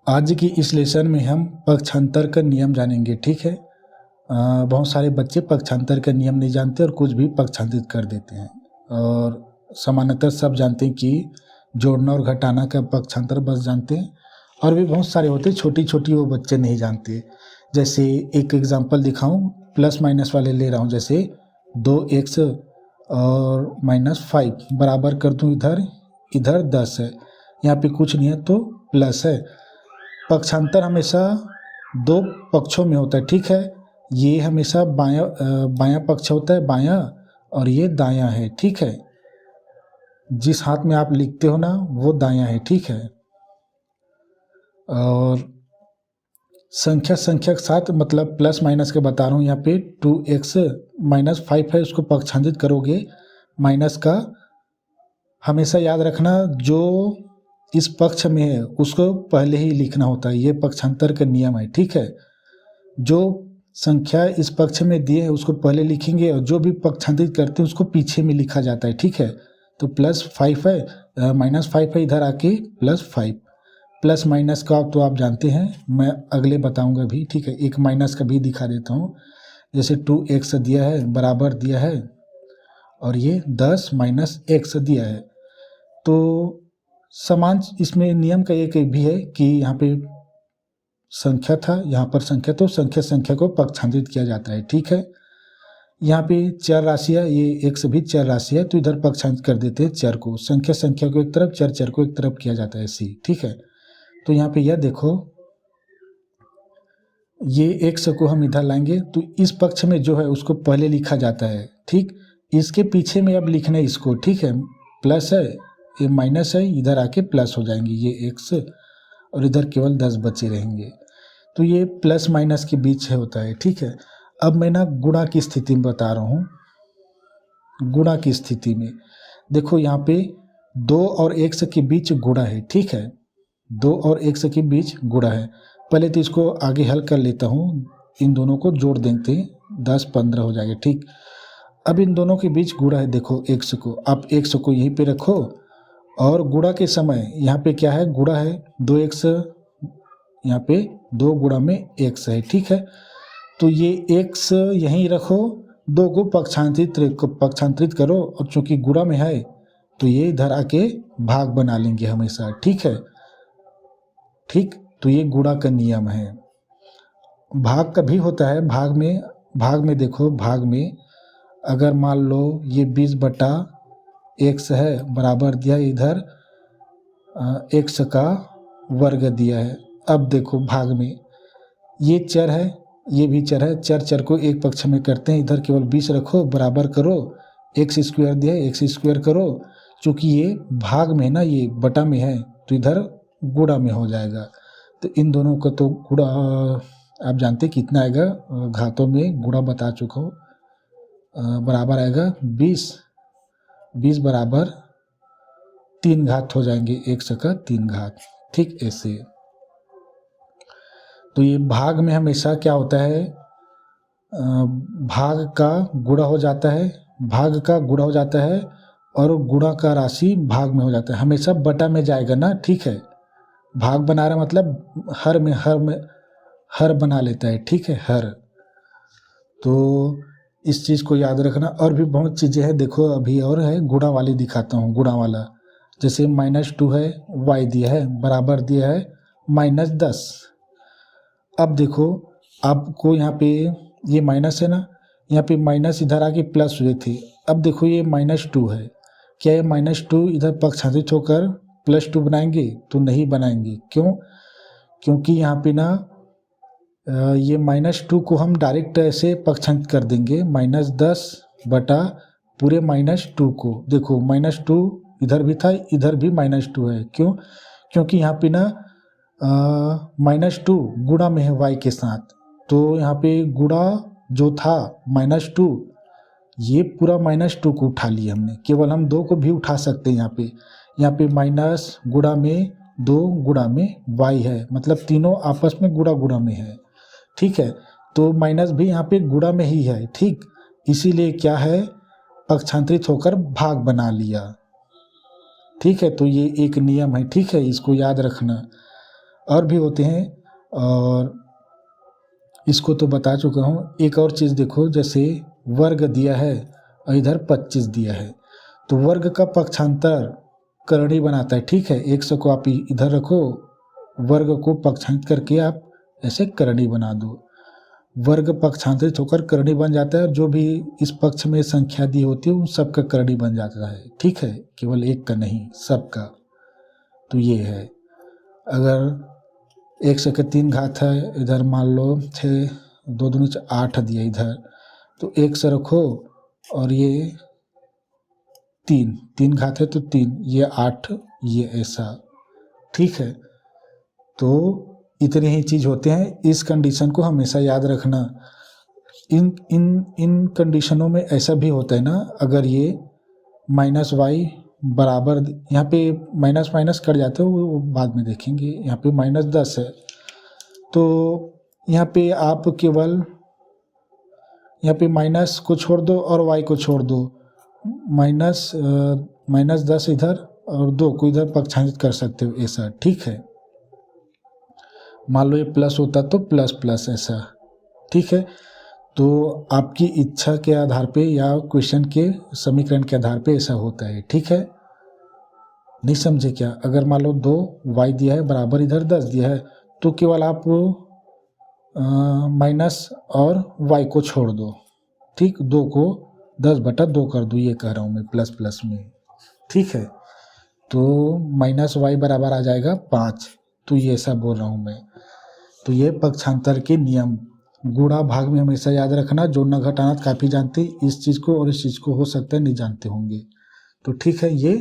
आज की इस लेसन में हम पक्षांतर का नियम जानेंगे। ठीक है, बहुत सारे बच्चे पक्षांतर का नियम नहीं जानते और कुछ भी पक्षांतरित कर देते हैं, और सामान्यतः सब जानते हैं कि जोड़ना और घटाना का पक्षांतर बस जानते हैं, और भी बहुत सारे होते हैं छोटी छोटी वो बच्चे नहीं जानते। जैसे एक एग्जांपल दिखाऊं, प्लस माइनस वाले ले रहा हूं, जैसे 2x और -5 बराबर कर दूं, इधर इधर 10 है, यहाँ पे कुछ नहीं है तो प्लस है। पक्षांतर हमेशा दो पक्षों में होता है। ठीक है, ये हमेशा बायां पक्ष होता है, बायां, और ये दायां है। ठीक है, जिस हाथ में आप लिखते हो ना वो दायां है। ठीक है, और संख्या के साथ मतलब प्लस माइनस के बता रहा हूँ। यहाँ पे 2x -5 है, उसको पक्षांतरित करोगे माइनस का, हमेशा याद रखना जो इस पक्ष में है उसको पहले ही लिखना होता है, ये पक्षांतर का नियम है। ठीक है, जो संख्या इस पक्ष में दिए है उसको पहले लिखेंगे, और जो भी पक्षांतरित करते हैं उसको पीछे में लिखा जाता है। ठीक है, तो +5 है, -5 है, इधर आके +5। प्लस माइनस का तो आप जानते हैं, मैं अगले बताऊंगा भी। ठीक है, एक माइनस का भी दिखा देता हूँ। जैसे 2x दिया है बराबर दिया है, और ये 10 - x दिया है, तो समान इसमें नियम का एक भी है कि यहाँ पे संख्या था, यहाँ पर संख्या, तो संख्या को पक्षांतरित किया जाता है। ठीक है, यहाँ पे चर राशि है, ये x भी चर राशि है, तो इधर पक्षांतरित कर देते हैं चर को, संख्या को एक तरफ, चर को एक तरफ किया जाता है c। ठीक है, तो यहाँ पे यह देखो, ये x को हम इधर लाएंगे तो इस पक्ष में जो है उसको पहले लिखा जाता है। ठीक, इसके पीछे में अब लिखना है इसको। ठीक है, प्लस है, ये माइनस है, इधर आके प्लस हो जाएंगे ये x, और इधर केवल 10 बचे रहेंगे। तो ये प्लस माइनस के बीच है होता है। ठीक है, अब मैं ना गुणा की स्थिति में बता रहा हूँ। गुणा की स्थिति में देखो, यहाँ पे 2 और x के बीच गुणा है। ठीक है, 2 और x के बीच गुणा है। पहले तो इसको आगे हल कर लेता हूँ, इन दोनों को जोड़ देते हैं, 10 15 हो जाएगा। ठीक, अब इन दोनों के बीच गुणा है, देखो x को, आप x को यहीं पे रखो, और गुणा के समय यहाँ पे क्या है, गुणा है 2x, यहाँ पे 2 गुणा में x है। ठीक है, तो ये x यहीं रखो, 2 को पक्षांतरित करो, और चूंकि गुणा में है तो ये इधर आके भाग बना लेंगे हमेशा। ठीक है, ठीक, तो ये गुणा का नियम है। भाग का भी होता है, भाग में देखो, भाग में अगर मान लो ये 20/x है, बराबर दिया है, इधर x का वर्ग दिया है। अब देखो भाग में ये चर है, ये भी चर है, चर को एक पक्ष में करते हैं, इधर केवल 20 रखो, बराबर करो, x² दिया है, x² करो, चूँकि ये भाग में है ना, ये बटा में है, तो इधर गुणा में हो जाएगा। तो इन दोनों का तो गुणा आप जानते कितना आएगा, घातों में गुणा बता चुका हूँ, बराबर आएगा 20 बराबर 3 घात हो जाएंगे, x का 3 घात। ठीक, ऐसे। तो ये भाग में हमेशा क्या होता है, भाग का गुणा हो जाता है, भाग का गुणा हो जाता है, और गुणा का राशि भाग में हो जाता है, हमेशा बटा में जाएगा ना। ठीक है, भाग बना रहा मतलब हर में हर बना लेता है। ठीक है, हर, तो इस चीज़ को याद रखना। और भी बहुत चीज़ें हैं, देखो अभी और है, गुणा वाली दिखाता हूँ। गुणा वाला जैसे -2 है, y दिया है, बराबर दिया है -10। अब देखो, आपको यहाँ पे ये माइनस है ना, यहाँ पे माइनस इधर आके प्लस हुए थे। अब देखो ये -2 है, क्या ये -2 इधर पक्षांतरित होकर +2 बनाएंगे? तो नहीं बनाएंगे। क्यों? क्योंकि यहाँ पे ना ये -2 को हम डायरेक्ट ऐसे पक्षांतरित कर देंगे, -10 बटा पूरे -2 को। देखो -2 इधर भी था, इधर भी -2 है। क्यों? क्योंकि यहाँ पे ना -2 गुणा में है y के साथ, तो यहाँ पे गुणा जो था -2, ये पूरा -2 को उठा लिया हमने, केवल हम 2 को भी उठा सकते हैं। यहाँ पे माइनस गुणा में 2 गुणा में y है, मतलब तीनों आपस में गुणा में है। ठीक है, तो माइनस भी यहाँ पे गुणा में ही है। ठीक, इसीलिए क्या है, पक्षांतरित होकर भाग बना लिया। ठीक है, तो ये एक नियम है। ठीक है, इसको याद रखना। और भी होते हैं, और इसको तो बता चुका हूँ। एक और चीज़ देखो, जैसे वर्ग दिया है और इधर 25 दिया है, तो वर्ग का पक्षांतर करणी बनाता है, ठीक है। 100 को आप इधर रखो, वर्ग को पक्षांतरित करके आप ऐसे करणी बना दो, वर्ग पक्षांतरित होकर करणी बन जाता है, और जो भी इस पक्ष में संख्या दी होती है उन सब का करणी बन जाता है, ठीक है, केवल एक का नहीं, सबका। तो ये है, अगर 100 के 3 घात है, इधर मान लो 6, 2 दूनी 8 दिया इधर, तो 100 रखो, और ये 3 घात है तो 3, ये 8, ये ऐसा, ठीक है। तो इतने ही चीज़ होते हैं, इस कंडीशन को हमेशा याद रखना। इन कंडीशनों में ऐसा भी होता है ना, अगर ये माइनस वाई बराबर, यहाँ पे माइनस माइनस कट जाते हो, वो बाद में देखेंगे। यहाँ पे -10 है, तो यहाँ पे आप केवल यहाँ पे माइनस को छोड़ दो और वाई को छोड़ दो, -10 इधर और 2 को इधर पक्षांतरित कर सकते हो, ऐसा, ठीक है। मान लो ये प्लस होता तो प्लस प्लस ऐसा, ठीक है। तो आपकी इच्छा के आधार पे या क्वेश्चन के समीकरण के आधार पे ऐसा होता है, ठीक है। नहीं समझे क्या? अगर मान लो 2 वाई दिया है बराबर इधर 10 दिया है, तो केवल आप माइनस और वाई को छोड़ दो, ठीक, 2 को 10/2 कर दो, ये कह रहा हूँ मैं, प्लस प्लस में, ठीक है। तो -y बराबर आ जाएगा 5, तो ये ऐसा बोल रहा हूँ मैं। तो ये पक्षांतर के नियम गुणा भाग में हमेशा याद रखना, जोड़ना घटाना काफ़ी जानते इस चीज़ को, और इस चीज़ को हो सकता है नहीं जानते होंगे, तो ठीक है। ये